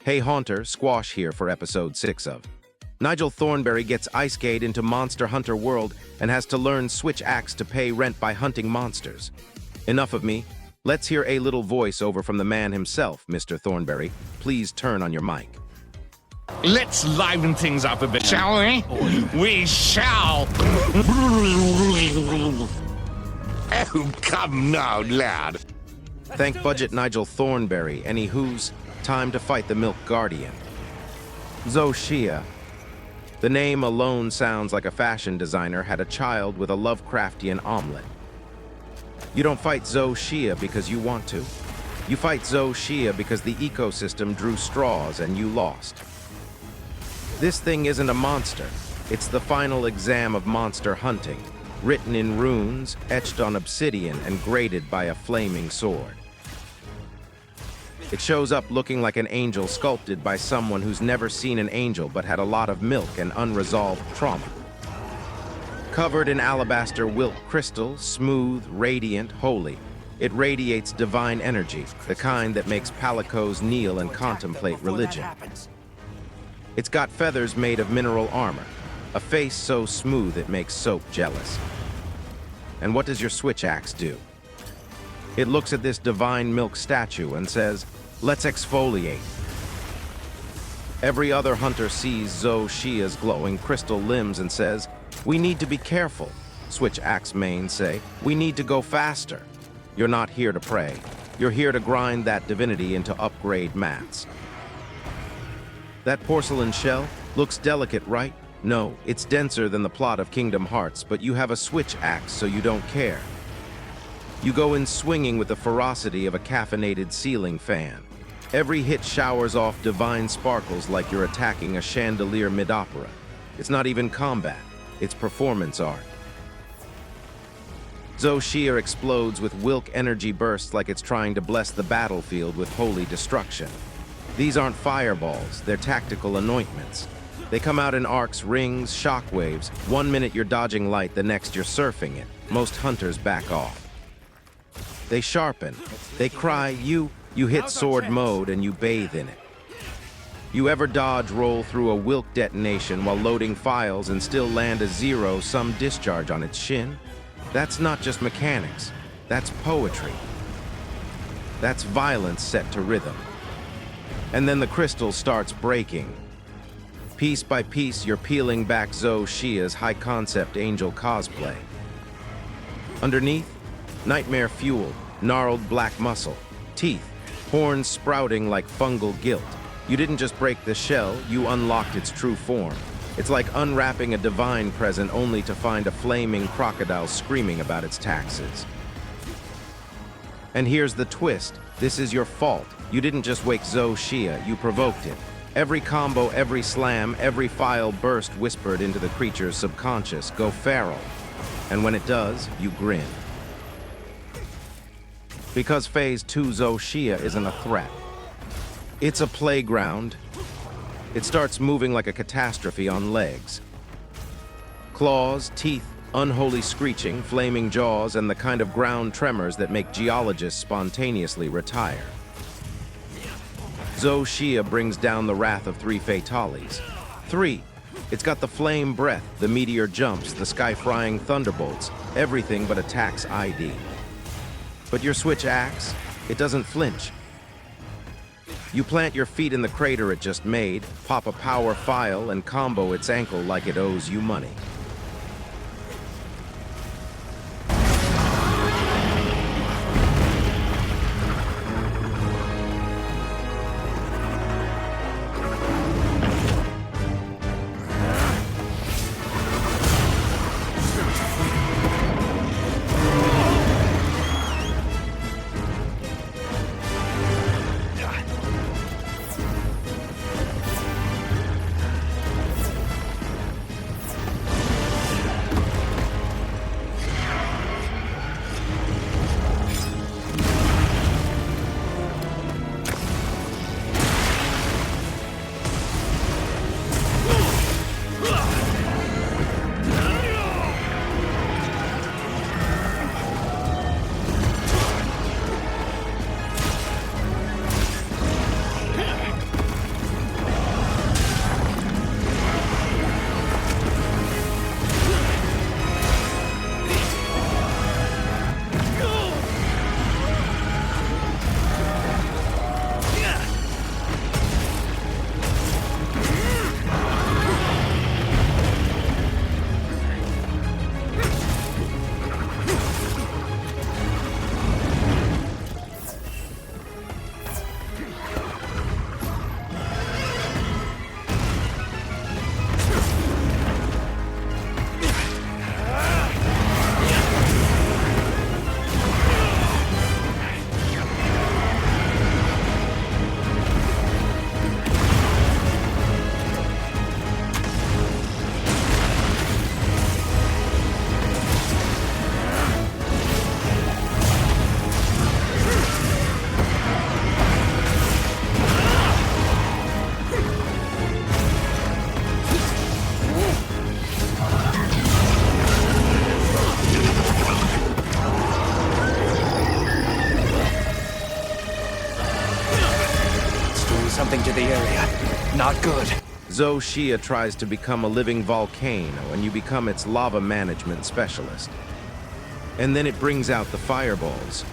Hey Haunter, Squash here for episode 6 of Nigel Thornberry gets Icegate into Monster Hunter World and has to learn switch axe to pay rent by hunting monsters. Enough of me. Let's hear a little voiceover from the man himself, Mr. Thornberry. Please turn on your mic. Let's liven things up a bit, shall we? We shall! Oh, come now, lad. Thank Budget Nigel Thornberry. Anywho's, time to fight the Milk Guardian. Zoh Shia. The name alone sounds like a fashion designer had a child with a Lovecraftian omelet. You don't fight Zoh Shia because you want to. You fight Zoh Shia because the ecosystem drew straws and you lost. This thing isn't a monster. It's the final exam of monster hunting, written in runes, etched on obsidian, and graded by a flaming sword. It shows up looking like an angel sculpted by someone who's never seen an angel but had a lot of milk and unresolved trauma. Covered in alabaster wilt crystal, smooth, radiant, holy, it radiates divine energy, the kind that makes palicos kneel and contemplate religion. It's got feathers made of mineral armor, a face so smooth it makes soap jealous. And what does your switch axe do? It looks at this divine milk statue and says, "Let's exfoliate." Every other hunter sees Zoh Shia's glowing crystal limbs and says, "We need to be careful." Switch axe mains say, "We need to go faster." You're not here to pray. You're here to grind that divinity into upgrade mats. That porcelain shell looks delicate, right? No, it's denser than the plot of Kingdom Hearts, but you have a switch axe, so you don't care. You go in swinging with the ferocity of a caffeinated ceiling fan. Every hit showers off divine sparkles like you're attacking a chandelier mid-opera. It's not even combat, it's performance art. Zoh Shia explodes with Wilk energy bursts like it's trying to bless the battlefield with holy destruction. These aren't fireballs, they're tactical anointments. They come out in arcs, rings, shockwaves. 1 minute you're dodging light, the next you're surfing it. Most hunters back off. They sharpen, they cry, you hit sword mode and you bathe in it. You ever dodge roll through a Wilk detonation while loading files and still land a zero some discharge on its shin? That's not just mechanics, that's poetry. That's violence set to rhythm. And then the crystal starts breaking. Piece by piece, you're peeling back Zoh Shia's high-concept angel cosplay. Underneath, nightmare fuel, gnarled black muscle, teeth, horns sprouting like fungal guilt. You didn't just break the shell, you unlocked its true form. It's like unwrapping a divine present only to find a flaming crocodile screaming about its taxes. And here's the twist. This is your fault. You didn't just wake Zoh Shia, you provoked it. Every combo, every slam, every file burst whispered into the creature's subconscious, "Go feral." And when it does, you grin. Because Phase 2 Zoh Shia isn't a threat. It's a playground. It starts moving like a catastrophe on legs. Claws, teeth, unholy screeching, flaming jaws, and the kind of ground tremors that make geologists spontaneously retire. Zoh Shia brings down the wrath of 3 fatalities. 3. It's got the flame breath, the meteor jumps, the sky-frying thunderbolts, everything but attacks ID. But your switch axe, it doesn't flinch. You plant your feet in the crater it just made, pop a power file, and combo its ankle like it owes you money. something to the area. Not good. Zoh Shia tries to become a living volcano, and you become its lava management specialist. And then it brings out the fireballs.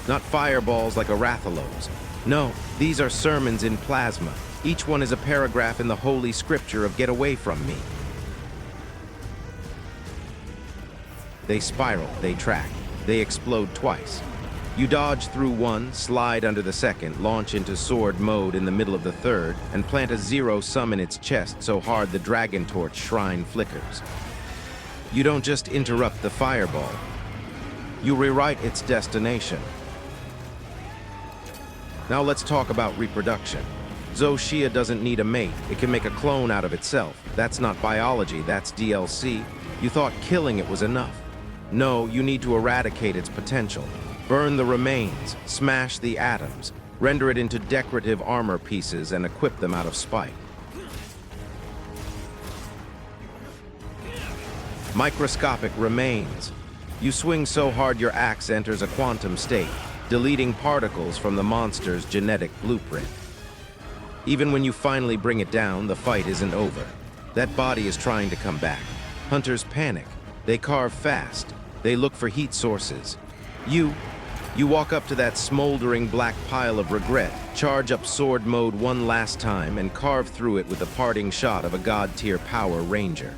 Not fireballs like a Rathalos. No, these are sermons in plasma. Each one is a paragraph in the holy scripture of Get Away From Me. They spiral, they track, they explode twice. You dodge through one, slide under the second, launch into sword mode in the middle of the third, and plant a zero-sum in its chest so hard the dragon torch shrine flickers. You don't just interrupt the fireball. You rewrite its destination. Now let's talk about reproduction. Zoh Shia doesn't need a mate. It can make a clone out of itself. That's not biology, that's DLC. You thought killing it was enough. No, you need to eradicate its potential. Burn the remains, smash the atoms, render it into decorative armor pieces, and equip them out of spite. Microscopic remains. You swing so hard your axe enters a quantum state, deleting particles from the monster's genetic blueprint. Even when you finally bring it down, the fight isn't over. That body is trying to come back. Hunters panic. They carve fast. They look for heat sources. You walk up to that smoldering black pile of regret, charge up sword mode one last time, and carve through it with a parting shot of a god-tier Power Ranger.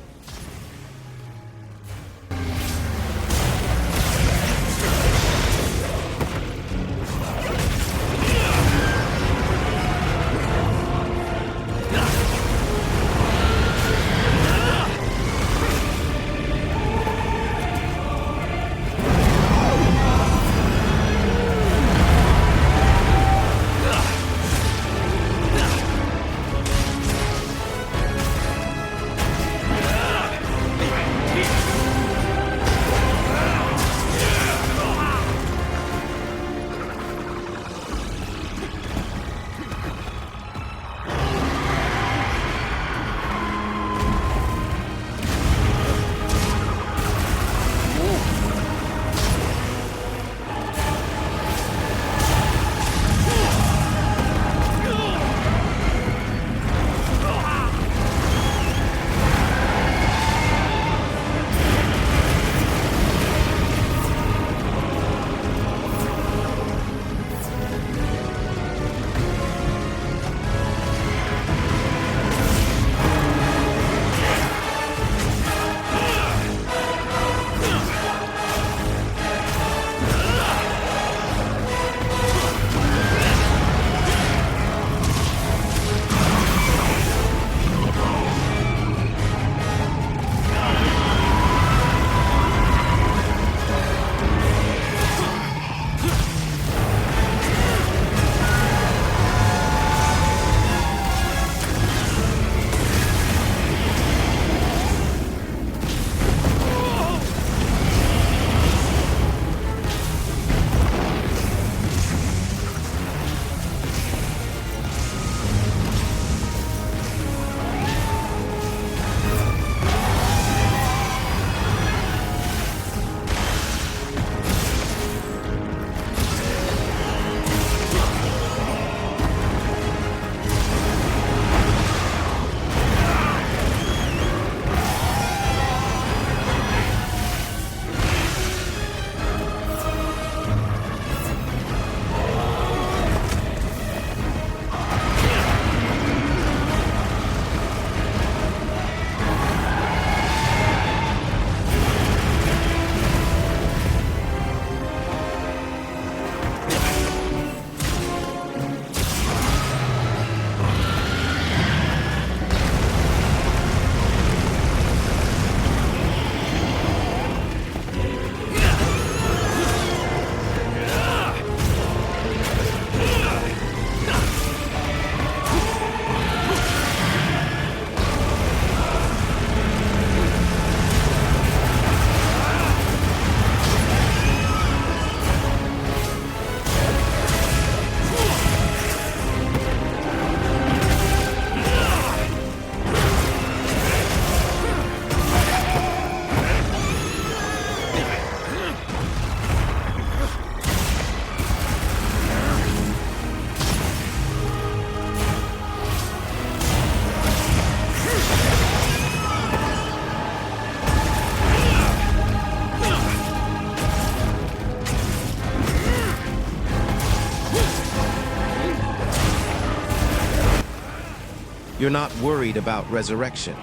You're not worried about resurrection.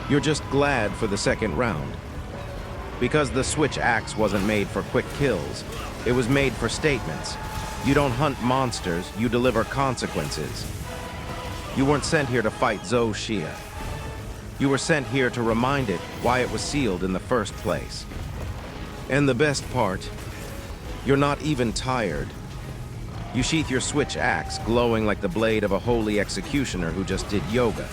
You're just glad for the second round. Because the switch axe wasn't made for quick kills, it was made for statements. You don't hunt monsters, you deliver consequences. You weren't sent here to fight Zoh Shia. You were sent here to remind it why it was sealed in the first place. And the best part, you're not even tired. You sheath your switch axe, glowing like the blade of a holy executioner who just did yoga.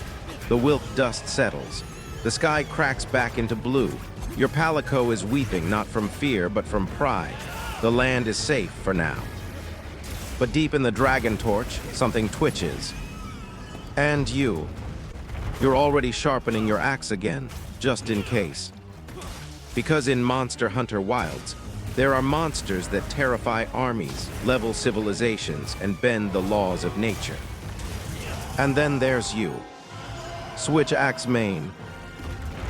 The wilk dust settles. The sky cracks back into blue. Your Palico is weeping not from fear, but from pride. The land is safe for now. But deep in the dragon torch, something twitches. And you're already sharpening your axe again, just in case. Because in Monster Hunter Wilds, there are monsters that terrify armies, level civilizations, and bend the laws of nature. And then there's you, Switch Axe Main,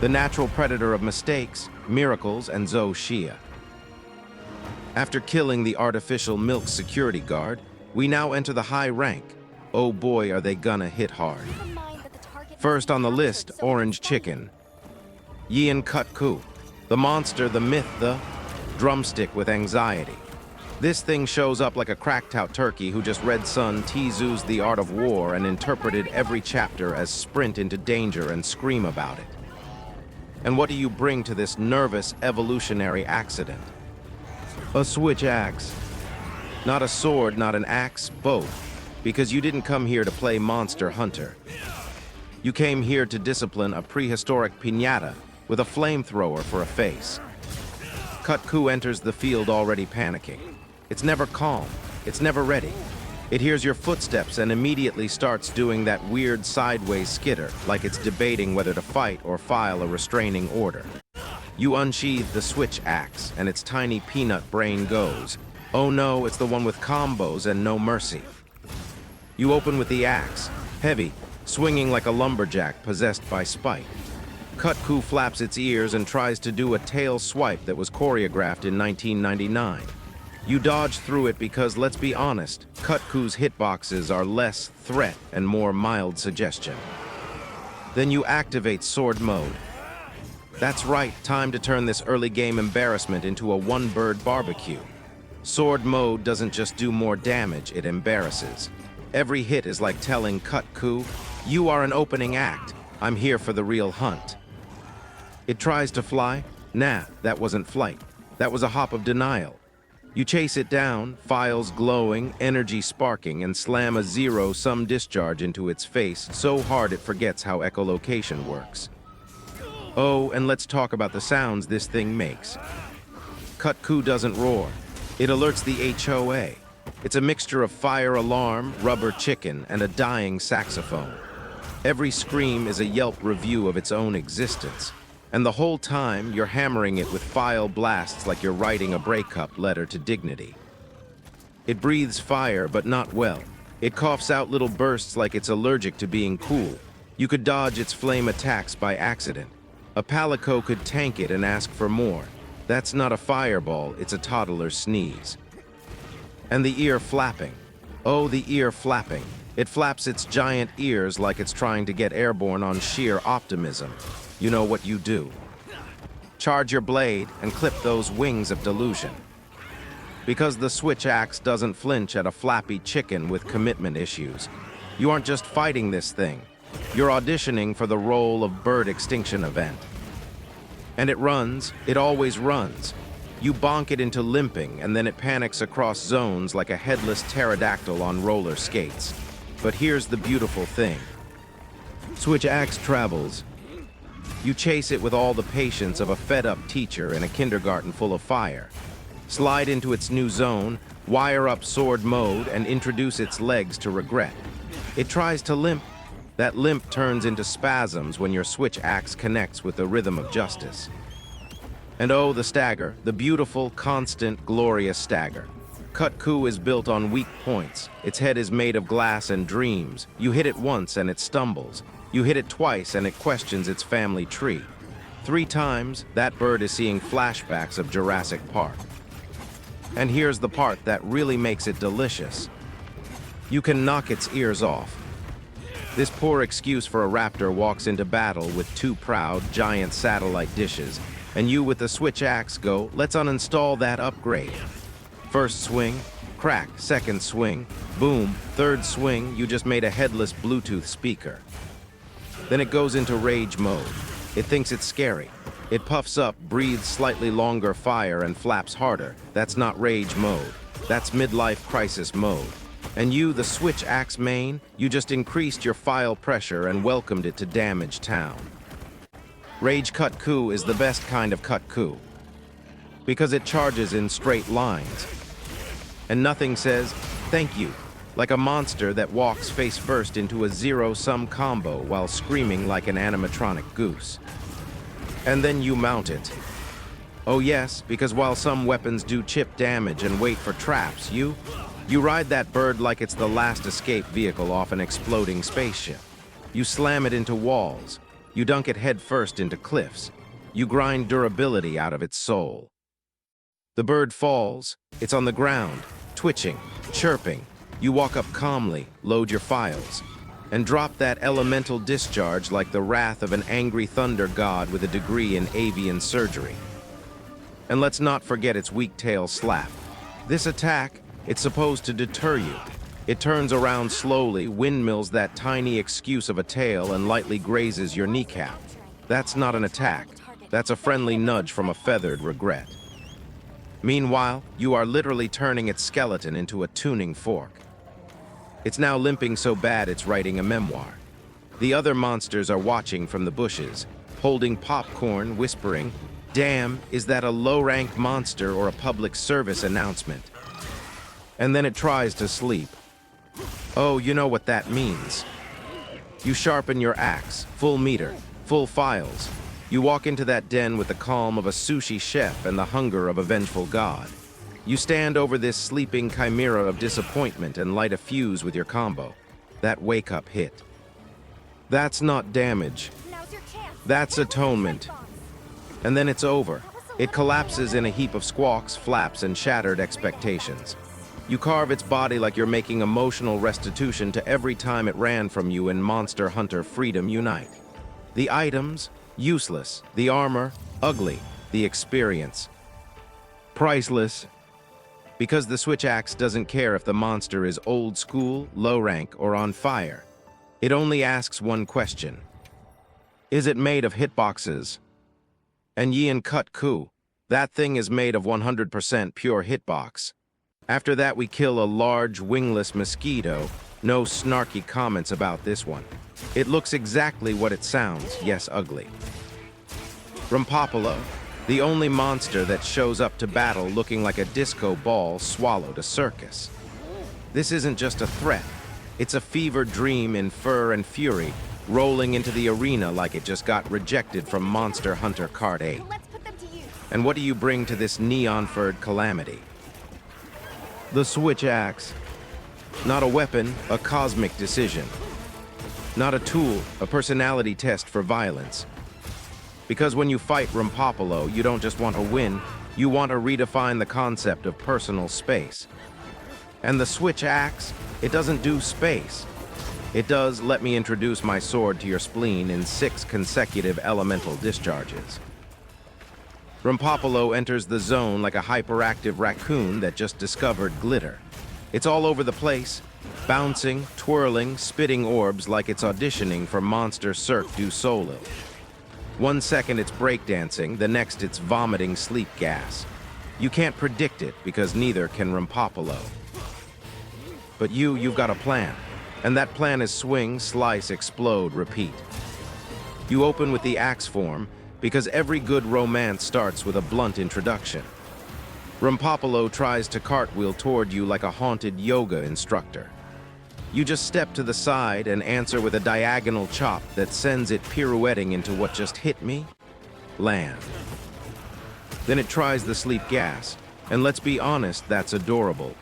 the natural predator of mistakes, miracles, and Zoh Shia. After killing the artificial milk security guard, we now enter the high rank. Oh boy, are they gonna hit hard. First on the list, Orange Chicken. Yian Kut-Ku, the monster, the myth, the drumstick with anxiety. This thing shows up like a cracked-out turkey who just read Sun Tzu's The Art of War and interpreted every chapter as sprint into danger and scream about it. And what do you bring to this nervous evolutionary accident? A switch axe. Not a sword, not an axe, both. Because you didn't come here to play Monster Hunter. You came here to discipline a prehistoric piñata with a flamethrower for a face. Kut-Ku enters the field already panicking. It's never calm. It's never ready. It hears your footsteps and immediately starts doing that weird sideways skitter, like it's debating whether to fight or file a restraining order. You unsheathe the switch axe, and its tiny peanut brain goes, oh no, it's the one with combos and no mercy. You open with the axe, heavy, swinging like a lumberjack possessed by spite. Kut-Ku flaps its ears and tries to do a tail swipe that was choreographed in 1999. You dodge through it because, let's be honest, Kut-Ku's hitboxes are less threat and more mild suggestion. Then you activate sword mode. That's right, time to turn this early game embarrassment into a one-bird barbecue. Sword mode doesn't just do more damage, it embarrasses. Every hit is like telling Kut-Ku, you are an opening act, I'm here for the real hunt. It tries to fly? Nah, that wasn't flight. That was a hop of denial. You chase it down, files glowing, energy sparking, and slam a zero-sum discharge into its face so hard it forgets how echolocation works. Oh, and let's talk about the sounds this thing makes. Kut-Ku doesn't roar. It alerts the HOA. It's a mixture of fire alarm, rubber chicken, and a dying saxophone. Every scream is a Yelp review of its own existence. And the whole time, you're hammering it with file blasts like you're writing a breakup letter to dignity. It breathes fire, but not well. It coughs out little bursts like it's allergic to being cool. You could dodge its flame attacks by accident. A Palico could tank it and ask for more. That's not a fireball, it's a toddler's sneeze. And the ear flapping. Oh, the ear flapping. It flaps its giant ears like it's trying to get airborne on sheer optimism. You know what you do. Charge your blade and clip those wings of delusion. Because the switch axe doesn't flinch at a flappy chicken with commitment issues. You aren't just fighting this thing. You're auditioning for the role of bird extinction event. And it runs, it always runs. You bonk it into limping, and then it panics across zones like a headless pterodactyl on roller skates. But here's the beautiful thing. Switch axe travels. You chase it with all the patience of a fed-up teacher in a kindergarten full of fire. Slide into its new zone, wire up sword mode, and introduce its legs to regret. It tries to limp. That limp turns into spasms when your switch axe connects with the rhythm of justice. And oh, the stagger, the beautiful, constant, glorious stagger. Kut-Ku is built on weak points. Its head is made of glass and dreams. You hit it once and it stumbles. You hit it twice and it questions its family tree. 3 times, that bird is seeing flashbacks of Jurassic Park. And here's the part that really makes it delicious. You can knock its ears off. This poor excuse for a raptor walks into battle with two proud, giant satellite dishes, and you with the switch axe go, let's uninstall that upgrade. First swing, crack, second swing, boom, third swing, you just made a headless Bluetooth speaker. Then it goes into rage mode. It thinks it's scary. It puffs up, breathes slightly longer fire, and flaps harder. That's not rage mode. That's midlife crisis mode. And you, the switch axe main, you just increased your file pressure and welcomed it to damage town. Rage Kut-Ku is the best kind of Kut-Ku, because it charges in straight lines. And nothing says, thank you, like a monster that walks face first into a zero-sum combo while screaming like an animatronic goose. And then you mount it. Oh yes, because while some weapons do chip damage and wait for traps, you ride that bird like it's the last escape vehicle off an exploding spaceship. You slam it into walls. You dunk it head first into cliffs. You grind durability out of its soul. The bird falls. It's on the ground, twitching, chirping. You walk up calmly, load your files, and drop that elemental discharge like the wrath of an angry thunder god with a degree in avian surgery. And let's not forget its weak tail slap. This attack, it's supposed to deter you. It turns around slowly, windmills that tiny excuse of a tail, and lightly grazes your kneecap. That's not an attack. That's a friendly nudge from a feathered regret. Meanwhile, you are literally turning its skeleton into a tuning fork. It's now limping so bad it's writing a memoir. The other monsters are watching from the bushes, holding popcorn, whispering, "Damn, is that a low-rank monster or a public service announcement?" And then it tries to sleep. Oh, you know what that means. You sharpen your axe, full meter, full files. You walk into that den with the calm of a sushi chef and the hunger of a vengeful god. You stand over this sleeping chimera of disappointment and light a fuse with your combo. That wake-up hit. That's not damage. That's atonement. And then it's over. It collapses in a heap of squawks, flaps, and shattered expectations. You carve its body like you're making emotional restitution to every time it ran from you in Monster Hunter Freedom Unite. The items, useless. The armor, ugly. The experience, priceless. Because the switch axe doesn't care if the monster is old school, low rank, or on fire. It only asks one question. Is it made of hitboxes? And Yian Kut-Ku, that thing is made of 100% pure hitbox. After that we kill a large wingless mosquito. No snarky comments about this one. It looks exactly what it sounds, yes, ugly. Rompopolo, the only monster that shows up to battle looking like a disco ball swallowed a circus. This isn't just a threat. It's a fever dream in fur and fury, rolling into the arena like it just got rejected from Monster Hunter Card 8. And what do you bring to this neon-furred calamity? The switch axe. Not a weapon, a cosmic decision. Not a tool, a personality test for violence. Because when you fight Rompopolo, you don't just want to win, you want to redefine the concept of personal space. And the switch axe, it doesn't do space. It does let me introduce my sword to your spleen in 6 consecutive elemental discharges. Rompopolo enters the zone like a hyperactive raccoon that just discovered glitter. It's all over the place, bouncing, twirling, spitting orbs like it's auditioning for Monster Cirque du Soleil. 1 second it's breakdancing, the next it's vomiting sleep gas. You can't predict it because neither can Rompopolo. But you've got a plan. And that plan is swing, slice, explode, repeat. You open with the axe form because every good romance starts with a blunt introduction. Rompopolo tries to cartwheel toward you like a haunted yoga instructor. You just step to the side and answer with a diagonal chop that sends it pirouetting into what just hit me. Land. Then it tries the sleep gas, and let's be honest, that's adorable.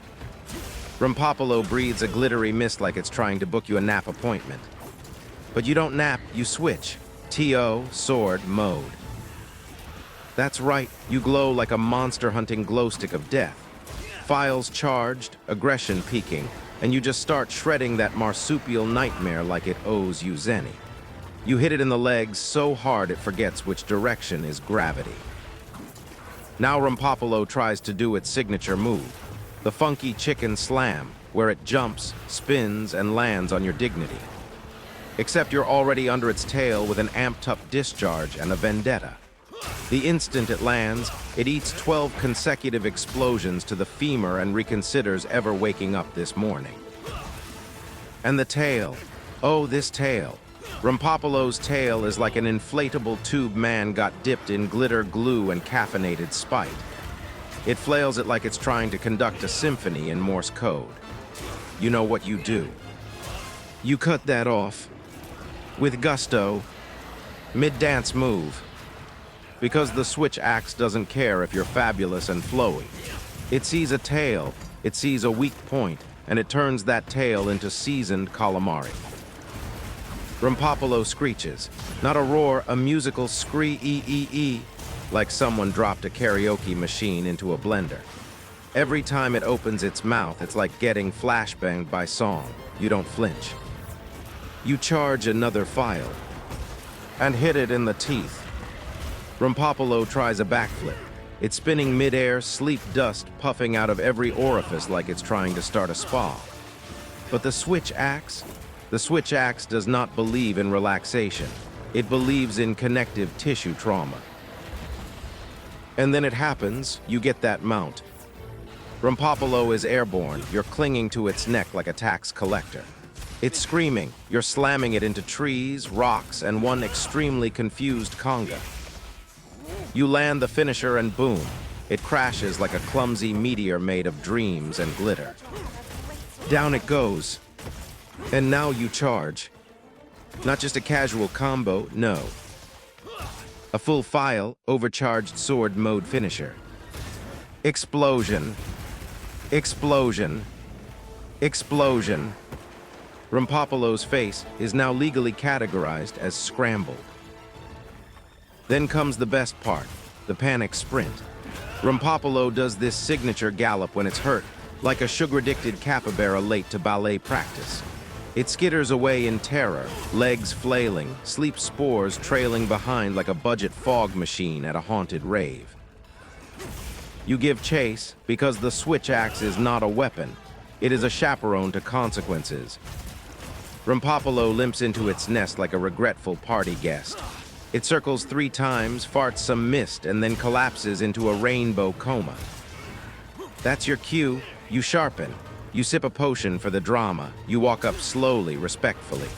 Rompopolo breathes a glittery mist like it's trying to book you a nap appointment. But you don't nap, you switch. TO, sword, mode. That's right, you glow like a monster hunting glow stick of death. Files charged, aggression peaking, and you just start shredding that marsupial nightmare like it owes you zenny. You hit it in the legs so hard it forgets which direction is gravity. Now Rompopolo tries to do its signature move, the funky chicken slam, where it jumps, spins, and lands on your dignity. Except you're already under its tail with an amped-up discharge and a vendetta. The instant it lands, it eats 12 consecutive explosions to the femur and reconsiders ever waking up this morning. And the tail. Oh, this tail. Rompopolo's tail is like an inflatable tube man got dipped in glitter glue and caffeinated spite. It flails it like it's trying to conduct a symphony in Morse code. You know what you do. You cut that off. With gusto. Mid-dance move. Because the switch axe doesn't care if you're fabulous and flowy. It sees a tail, it sees a weak point, and it turns that tail into seasoned calamari. Rompopolo screeches. Not a roar, a musical scree-ee-ee-ee, like someone dropped a karaoke machine into a blender. Every time it opens its mouth, it's like getting flashbanged by song. You don't flinch. You charge another file, and hit it in the teeth. Rompopolo tries a backflip. It's spinning midair, sleep dust puffing out of every orifice like it's trying to start a spa. But the switch axe does not believe in relaxation. It believes in connective tissue trauma. And then it happens, you get that mount. Rompopolo is airborne, you're clinging to its neck like a tax collector. It's screaming, you're slamming it into trees, rocks, and one extremely confused conga. You land the finisher and boom, it crashes like a clumsy meteor made of dreams and glitter. Down it goes. And now you charge. Not just a casual combo, no. A full file, overcharged sword mode finisher. Explosion. Explosion. Explosion. Rompopolo's face is now legally categorized as scrambled. Then comes the best part, the panic sprint. Rompopolo does this signature gallop when it's hurt, like a sugar-addicted capybara late to ballet practice. It skitters away in terror, legs flailing, sleep spores trailing behind like a budget fog machine at a haunted rave. You give chase because the switch axe is not a weapon. It is a chaperone to consequences. Rompopolo limps into its nest like a regretful party guest. It circles 3 times, farts some mist, and then collapses into a rainbow coma. That's your cue. You sharpen. You sip a potion for the drama. You walk up slowly, respectfully.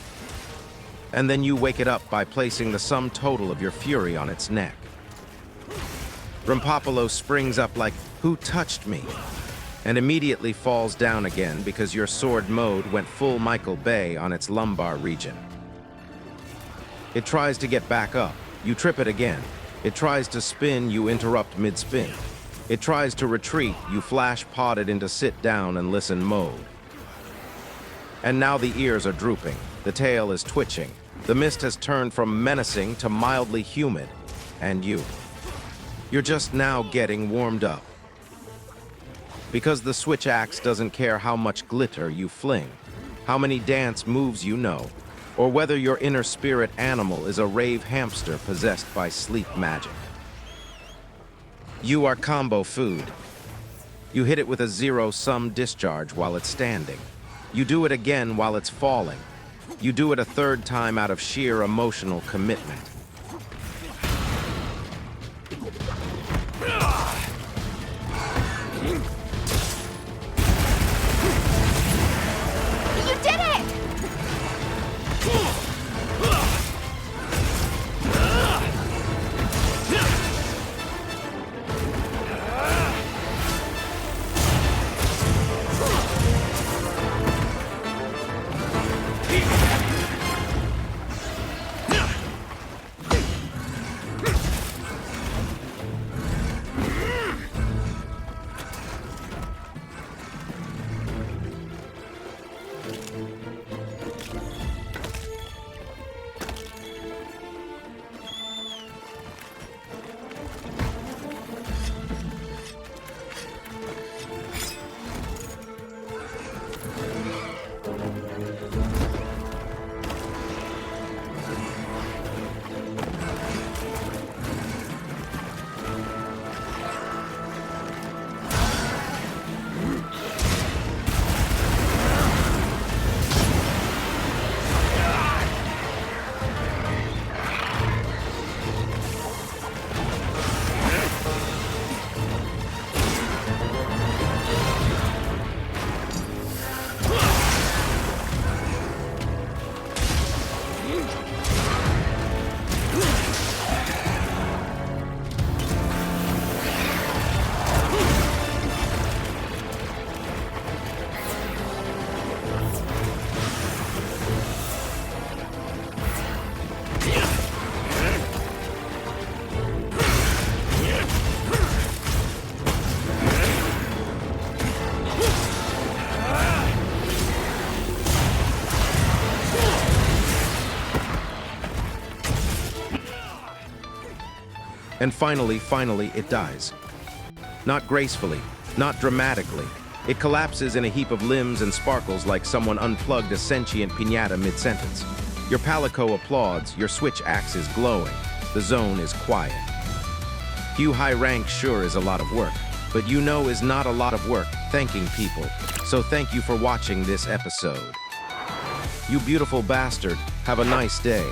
And then you wake it up by placing the sum total of your fury on its neck. Rompopolo springs up like, "Who touched me?" and immediately falls down again because your sword mode went full Michael Bay on its lumbar region. It tries to get back up. You trip it again. It tries to spin. You interrupt mid-spin. It tries to retreat. You flash pod it into sit down and listen mode. And now the ears are drooping. The tail is twitching. The mist has turned from menacing to mildly humid. And you're just now getting warmed up. Because the switch axe doesn't care how much glitter you fling, how many dance moves you know, or whether your inner spirit animal is a rave hamster possessed by sleep magic. You are combo food. You hit it with a zero-sum discharge while it's standing. You do it again while it's falling. You do it a 3rd time out of sheer emotional commitment. You did it! And finally, it dies. Not gracefully, not dramatically. It collapses in a heap of limbs and sparkles like someone unplugged a sentient piñata mid-sentence. Your Palico applauds, your switch axe is glowing. The zone is quiet. Hugh high rank sure is a lot of work, but you know is not a lot of work thanking people. So thank you for watching this episode. You beautiful bastard, have a nice day.